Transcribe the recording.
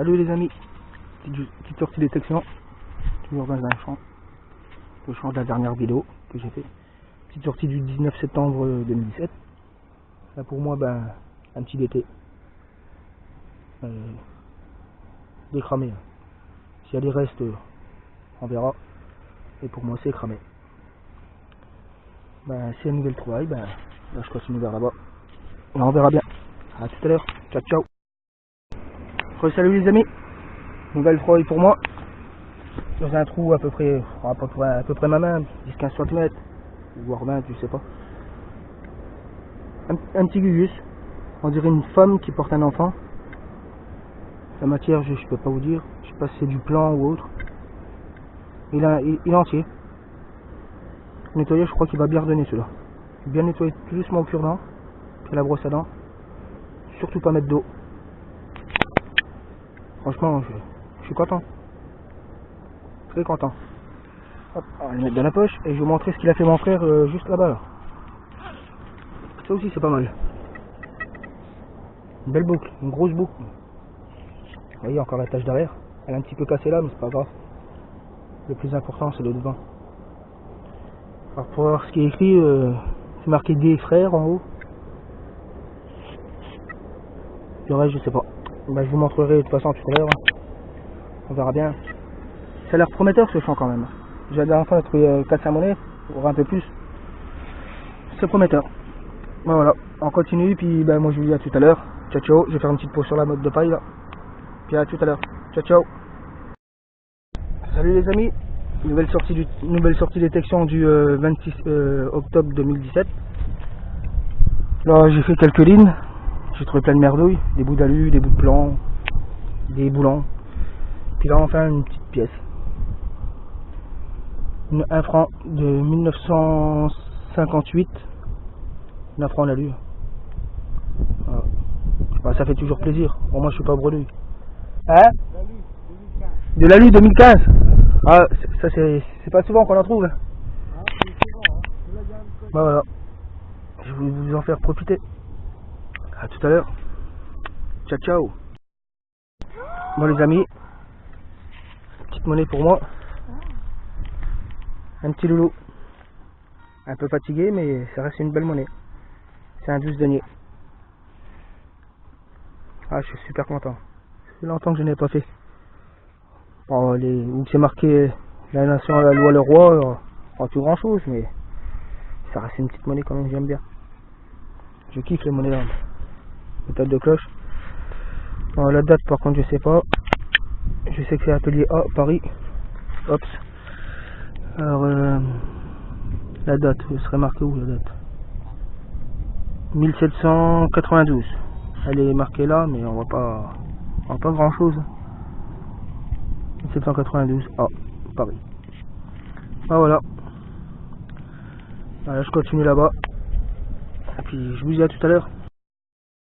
Salut les amis, petite sortie détection, toujours dans un champ, le champ de la dernière vidéo que j'ai fait. Petite sortie du 19 septembre 2017. Là pour moi, un petit d'été. Décramé. S'il y a des restes, on verra. Et pour moi c'est cramé. S'il y a une nouvelle trouvaille, là je continue vers là-bas. Là on verra bien. À tout à l'heure. Ciao ciao. Salut les amis. Nouvelle trouvaille pour moi. Dans un trou à peu près ma main, 10-15 cm, voire 20, je sais pas. Un petit gugus. On dirait une femme qui porte un enfant. La matière, je peux pas vous dire. Je sais pas si c'est du plan ou autre. Il est entier. Nettoyer, je crois qu'il va bien redonner celui-là. Bien nettoyer tout doucement au cure-dent. Puis à la brosse à dents. Surtout pas mettre d'eau. Franchement, je suis content. Très content. Hop, on va le mettre dans la poche et je vais vous montrer ce qu'il a fait mon frère juste là-bas. Là. Ça aussi c'est pas mal. Une belle boucle, une grosse boucle. Vous voyez encore la tache derrière. Elle est un petit peu cassée là, mais c'est pas grave. Le plus important c'est le devant. Alors pour voir ce qui est écrit, c'est marqué des frères en haut. Le reste je sais pas. Je vous montrerai de toute façon tout à l'heure. On verra bien. Ça a l'air prometteur ce champ quand même. J'ai la dernière fois trouvé 4-5 monnaies, voire un peu plus. C'est prometteur. Voilà, on continue, puis moi je vous dis à tout à l'heure. Ciao ciao, je vais faire une petite pause sur la mode de paille là. Puis à tout à l'heure. Ciao ciao. Salut les amis. Nouvelle sortie détection du 26 octobre 2017. Là j'ai fait quelques lignes. J'ai trouvé plein de merdouilles, des bouts d'alu, des bouts de plomb, des boulons. Puis là enfin une petite pièce. Un franc de 1958. 9 francs l'alu. Voilà. Ça fait toujours plaisir. Bon, moi je suis pas bredouille. Hein? De l'alu 2015. Ah, ça c'est pas souvent qu'on en trouve. Voilà. Je vais vous en faire profiter. À tout à l'heure. Ciao ciao. Bon les amis. Petite monnaie pour moi. Un petit loulou. Un peu fatigué mais ça reste une belle monnaie. C'est un 12 deniers. Ah je suis super content. Ça fait longtemps que je n'ai pas fait. Bon, où c'est marqué la nation, la loi, le roi, pas tout grand chose, mais ça reste une petite monnaie quand même, j'aime bien. Je kiffe les monnaies là. Méthode de cloche. Bon, la date par contre je sais pas. Je sais que c'est atelier A, Paris. Ops. Alors la date, elle serait marquée où la date? 1792. Elle est marquée là, mais on voit pas grand chose. 1792, Paris. Ah voilà. Voilà, je continue là-bas. Et puis je vous dis à tout à l'heure.